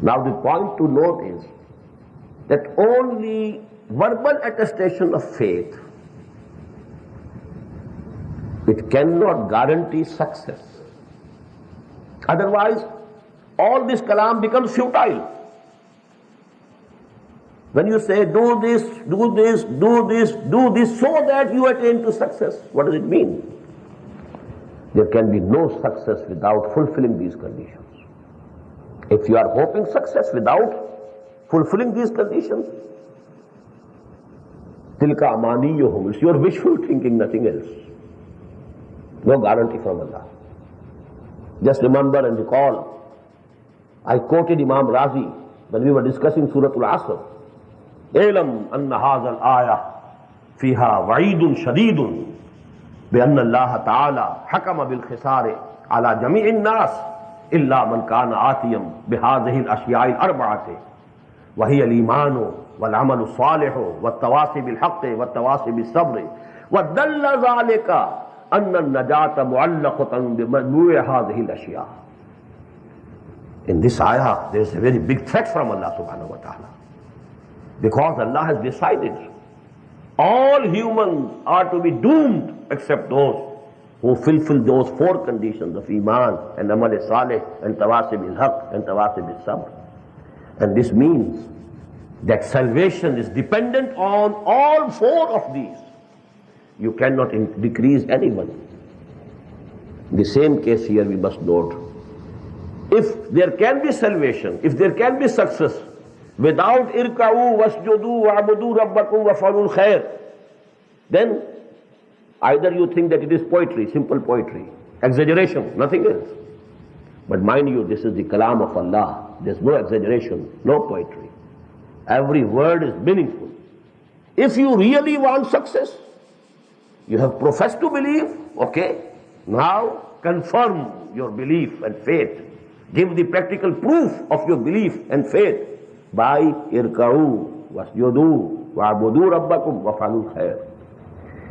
Now the point to note is that only verbal attestation of faith, it cannot guarantee success. Otherwise, all this kalam becomes futile. When you say, do this, do this, do this, do this, so that you attain to success, what does it mean? There can be no success without fulfilling these conditions. If you are hoping success without fulfilling these conditions, tilka amaniyuhum, it's your wishful thinking, nothing else. No guarantee from Allah. Just remember and recall, I quoted Imam Razi when we were discussing Surah Al-Asr. اعلم أن هذا الآية فيها وعيد شديد بأن الله تعالى حكم بالخسار على جميع الناس إلا من كان آتيا بهذه الأشياء الأربعة وهي الإيمان والعمل الصالح والتواصي بالحق والتواصي بالصبر ودل ذلك أن النجاة معلقة بمجموع هذه الأشياء. In this ayah there is a very big threat from Allah subhanahu wa ta'ala, because Allah has decided all humans are to be doomed except those who fulfill those four conditions of Iman and Amal Salih and Tawasi bil Haq and Tawasi bil Sabr. And this means that salvation is dependent on all four of these. You cannot decrease anyone. In the same case here we must note, if there can be salvation, if there can be success without irka'u wasjudu wa'budu rabbakum waf'alul khair, then either you think that it is poetry, simple poetry, exaggeration, nothing else. But mind you, this is the kalam of Allah. There's no exaggeration, no poetry. Every word is meaningful. If you really want success, you have professed to believe, okay, now confirm your belief and faith. Give the practical proof of your belief and faith by irka'u wasjudu wa'budu rabbakum waf'alul khair.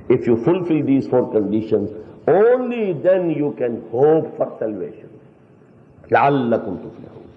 If you fulfill these four conditions, only then you can hope for salvation. لَعَلَّكُمْ تُفْلِحُونَ.